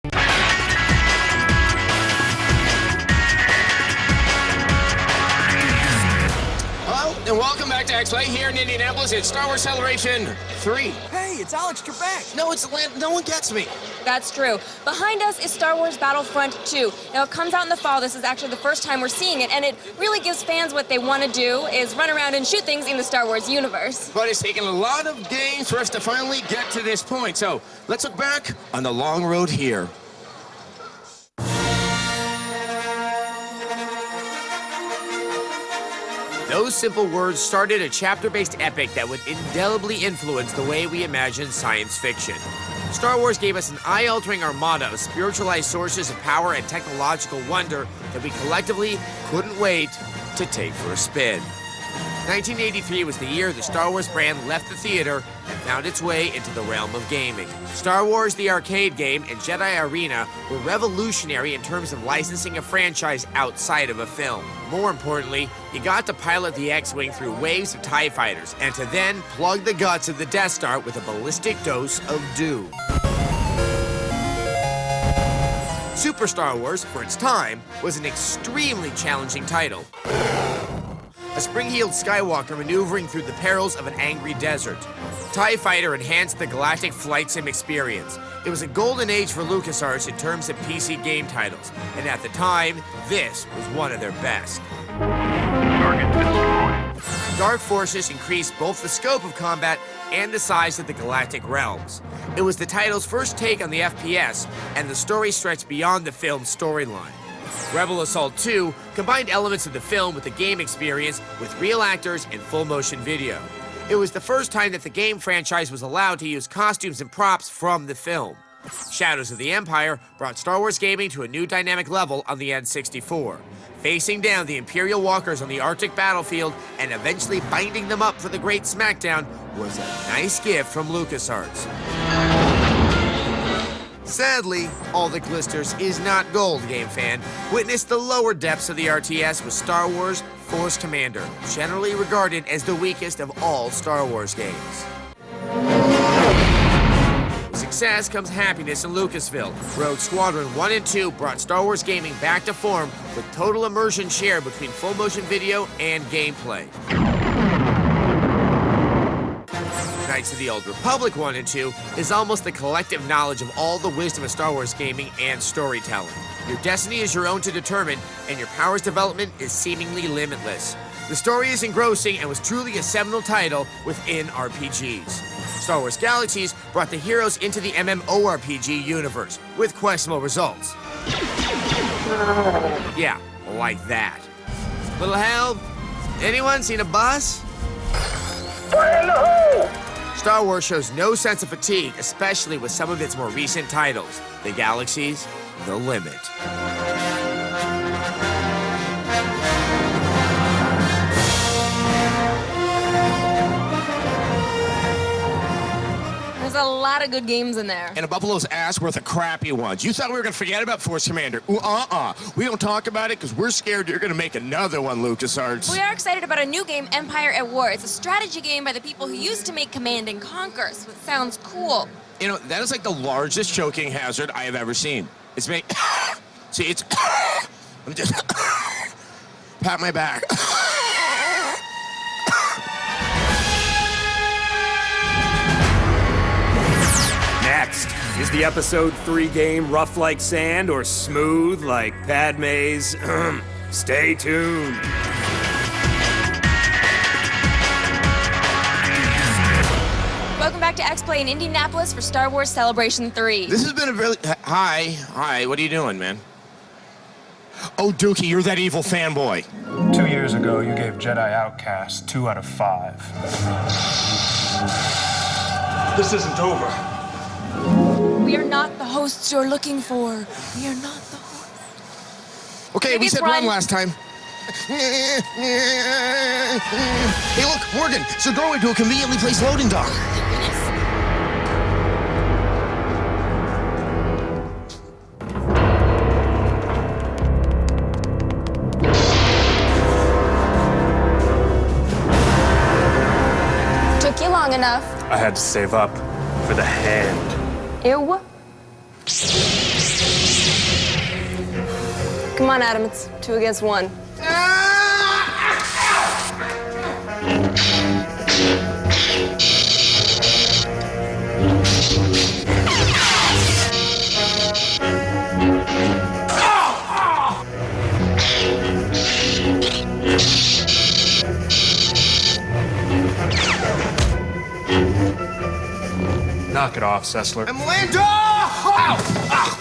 Hello, and welcome back to X-Play here in Indianapolis. It's Star Wars Celebration 3. Hey, it's Alex Trebek. No, it's no one gets me. That's true. Behind us is Star Wars Battlefront 2. Now, it comes out in the fall. This is actually the first time we're seeing it, and it really gives fans what they want to do, is run around and shoot things in the Star Wars universe. But it's taken a lot of games for us to finally get to this point. So let's look back on the long road here. Those simple words started a chapter-based epic that would indelibly influence the way we imagine science fiction. Star Wars gave us an eye-altering armada of spiritualized sources of power and technological wonder that we collectively couldn't wait to take for a spin. 1983 was the year the Star Wars brand left the theater and found its way into the realm of gaming. Star Wars the arcade game and Jedi Arena were revolutionary in terms of licensing a franchise outside of a film. More importantly, you got to pilot the X-Wing through waves of TIE fighters and to then plug the guts of the Death Star with a ballistic dose of doom. Super Star Wars, for its time, was an extremely challenging title. A spring-heeled Skywalker maneuvering through the perils of an angry desert. TIE Fighter enhanced the galactic flight sim experience. It was a golden age for LucasArts in terms of PC game titles, and at the time, this was one of their best. Target destroyed. Dark Forces increased both the scope of combat and the size of the galactic realms. It was the title's first take on the FPS, and the story stretched beyond the film's storyline. Rebel Assault 2 combined elements of the film with the game experience with real actors and full motion video. It was the first time that the game franchise was allowed to use costumes and props from the film. Shadows of the Empire brought Star Wars gaming to a new dynamic level on the N64. Facing down the Imperial walkers on the Arctic battlefield and eventually binding them up for the Great Smackdown was a nice gift from LucasArts. Sadly, all that glisters is not gold, game fan. Witness the lower depths of the RTS with Star Wars Force Commander, generally regarded as the weakest of all Star Wars games. With success comes happiness in Lucasville. Rogue Squadron 1 and 2 brought Star Wars gaming back to form with total immersion shared between full motion video and gameplay. Knights of the Old Republic 1 and 2 is almost the collective knowledge of all the wisdom of Star Wars gaming and storytelling. Your destiny is your own to determine, and your power's development is seemingly limitless. The story is engrossing and was truly a seminal title within RPGs. Star Wars Galaxies brought the heroes into the MMORPG universe, with questionable results. Yeah, like that. Little help? Anyone seen a bus? Fire in the hole! Star Wars shows no sense of fatigue, especially with some of its more recent titles. The Galaxy's the limit. There's a lot of good games in there. And a buffalo's ass worth of crappy ones. You thought we were going to forget about Force Commander. We don't talk about it because we're scared you're going to make another one, LucasArts. We are excited about a new game, Empire at War. It's a strategy game by the people who used to make Command and Conquer, so it sounds cool. You know, that is like the largest choking hazard I have ever seen. It's me. See, it's... Let me just... pat my back. Next, is the episode 3 game rough like sand or smooth like Padme's? Stay tuned. Welcome back to X-Play in Indianapolis for Star Wars Celebration 3. This has been a really... Hi, what are you doing, man? Oh, Dookie, you're that evil fanboy. 2 years ago, you gave Jedi Outcast 2 out of 5. This isn't over. We are not the hosts you're looking for. We are not the hosts. Okay, Maybe we it's said run last time. Hey, look, Morgan, it's a doorway to a conveniently placed loading dock. Took you long enough. I had to save up for the hand. Ew. Come on, Adam, it's 2 against 1. Knock it off, Sessler. I'm landing! Ow! Ah!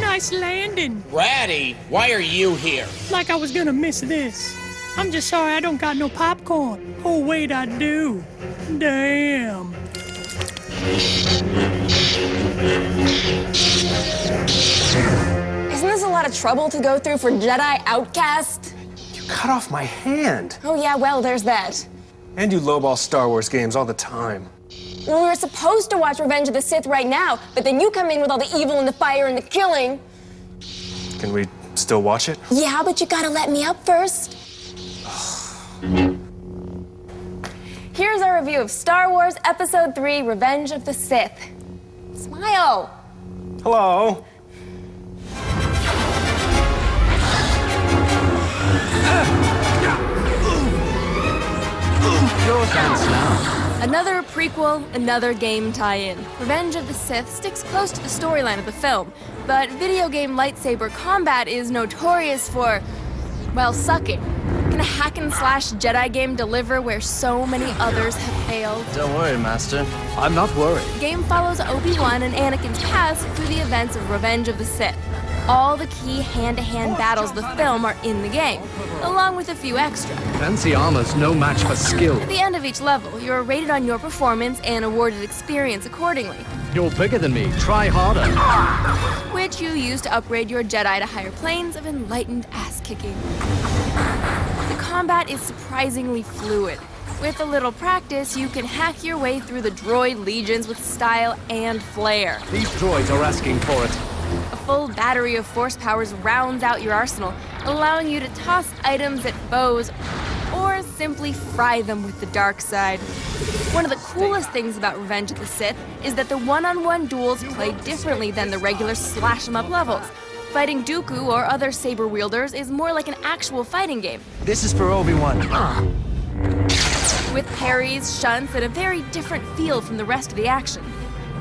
Nice landing. Ratty, why are you here? Like I was gonna miss this. I'm just sorry I don't got no popcorn. Oh, wait, I do. Damn. Isn't this a lot of trouble to go through for Jedi Outcast? You cut off my hand. Oh, yeah, well, there's that. And you lowball Star Wars games all the time. Well, we were supposed to watch Revenge of the Sith right now, but then you come in with all the evil and the fire and the killing. Can we still watch it? Yeah, but you gotta let me up first. Here's our review of Star Wars Episode 3, Revenge of the Sith. Smile. Hello. Your dance now. Another prequel, another game tie-in. Revenge of the Sith sticks close to the storyline of the film, but video game lightsaber combat is notorious for, well, sucking. Can a hack-and-slash Jedi game deliver where so many others have failed? Don't worry, Master. I'm not worried. The game follows Obi-Wan and Anakin's past through the events of Revenge of the Sith. All the key hand-to-hand battles of the film are in the game, along with a few extra. Fancy armor's no match for skill. At the end of each level, you're rated on your performance and awarded experience accordingly, You're bigger than me. Try harder. which you use to upgrade your Jedi to higher planes of enlightened ass-kicking. The combat is surprisingly fluid. With a little practice, you can hack your way through the droid legions with style and flair. These droids are asking for it. A full battery of force powers rounds out your arsenal, allowing you to toss items at foes or simply fry them with the dark side. One of the coolest things about Revenge of the Sith is that the one-on-one duels play differently than the regular slash-em-up levels. Fighting Dooku or other saber wielders is more like an actual fighting game, This is for Obi-Wan. with parries, shunts, and a very different feel from the rest of the action.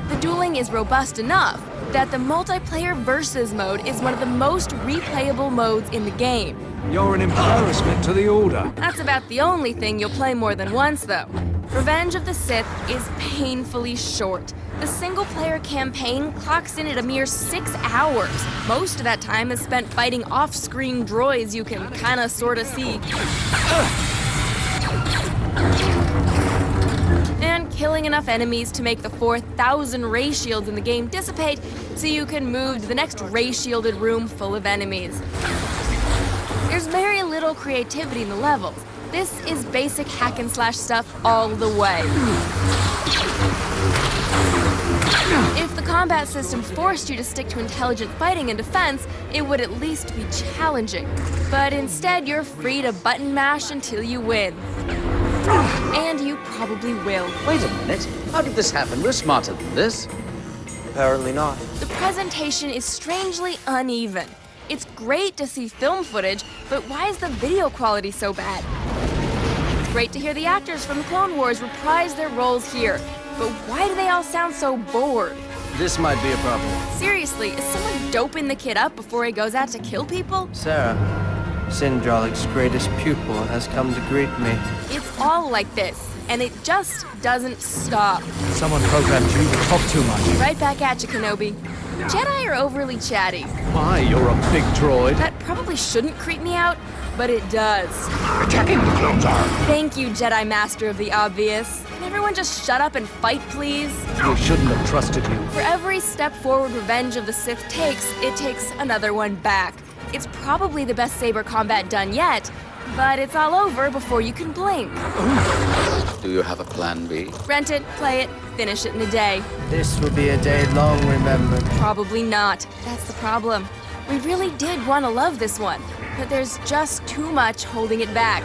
The dueling is robust enough that the multiplayer versus mode is one of the most replayable modes in the game. You're an embarrassment to the Order. That's about the only thing you'll play more than once, though. Revenge of the Sith is painfully short. The single-player campaign clocks in at a mere 6 hours. Most of that time is spent fighting off-screen droids you can kinda sorta see. And killing enough enemies to make the 4,000 ray shields in the game dissipate so you can move to the next ray-shielded room full of enemies. There's very little creativity in the levels. This is basic hack-and-slash stuff all the way. If the combat system forced you to stick to intelligent fighting and defense, it would at least be challenging. But instead, you're free to button mash until you win. And you probably will. Wait a minute. How did this happen? We're smarter than this. Apparently not. The presentation is strangely uneven. It's great to see film footage, but why is the video quality so bad? It's great to hear the actors from the Clone Wars reprise their roles here, but why do they all sound so bored? This might be a problem. Seriously, is someone doping the kid up before he goes out to kill people? Sarah, Syndralik's greatest pupil has come to greet me. It's all like this, and it just doesn't stop. Someone programmed you to talk too much. Right back at you, Kenobi. Jedi are overly chatty. Why, you're a big droid. That probably shouldn't creep me out, but it does. Attacking the clone tower. Thank you, Jedi Master of the Obvious. Can everyone just shut up and fight, please? We shouldn't have trusted you. For every step forward Revenge of the Sith takes, it takes another one back. It's probably the best saber combat done yet, but it's all over before you can blink. Do you have a plan B? Rent it, play it, finish it in a day. This will be a day long remembered. Probably not. That's the problem. We really did want to love this one. but there's just too much holding it back.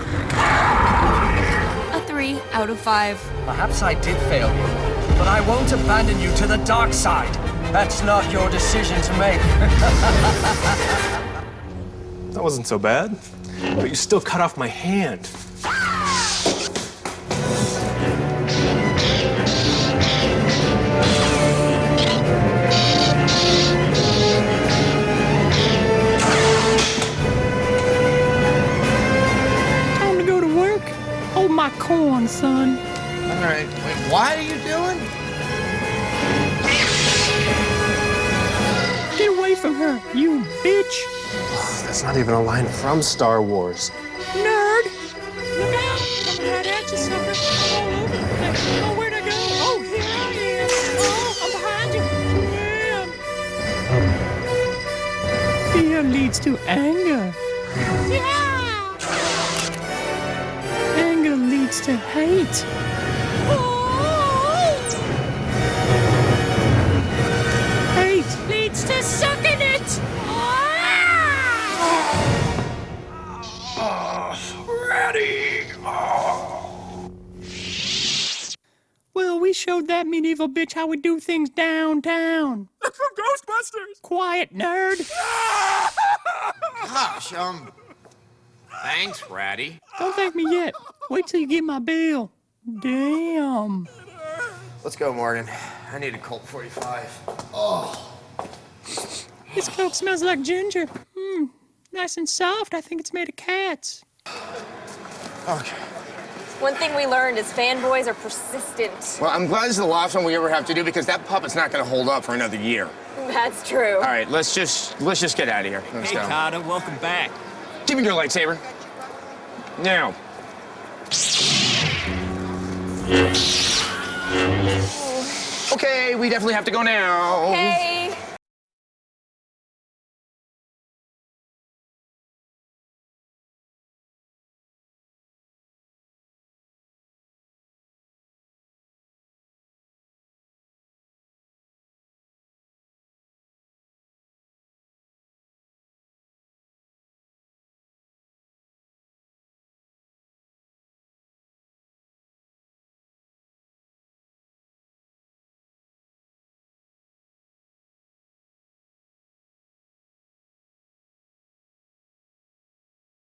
A 3 out of 5. Perhaps I did fail you, but I won't abandon you to the dark side. That's not your decision to make. That wasn't so bad. But you still cut off my hand. Time to go to work. Hold my corn, son. All right. Wait, what are you doing? Get away from her, you bitch. That's not even a line from Star Wars. Nerd! Look out! Coming right at you, sucker. All over the place. Oh, where'd I go? Oh, here I am. Oh, I'm behind you. Yeah. Fear leads to anger. Yeah! Anger leads to hate. Oh! Hate leads to sucking it. Well, we showed that medieval bitch how we do things downtown. From Ghostbusters! Quiet, nerd. Gosh, thanks, Ratty. Don't thank me yet. Wait till you get my bill. Damn. Let's go, Morgan. I need a Colt 45. This Coke smells like ginger. Nice and soft. I think it's made of cats. Okay. One thing we learned is fanboys are persistent. Well, I'm glad this is the last one we ever have to do because that puppet's not going to hold up for another year. That's true. All right, let's just get out of here. Let's go. Carter, welcome back. Give me your lightsaber. Now. Okay, we definitely have to go now. Hey.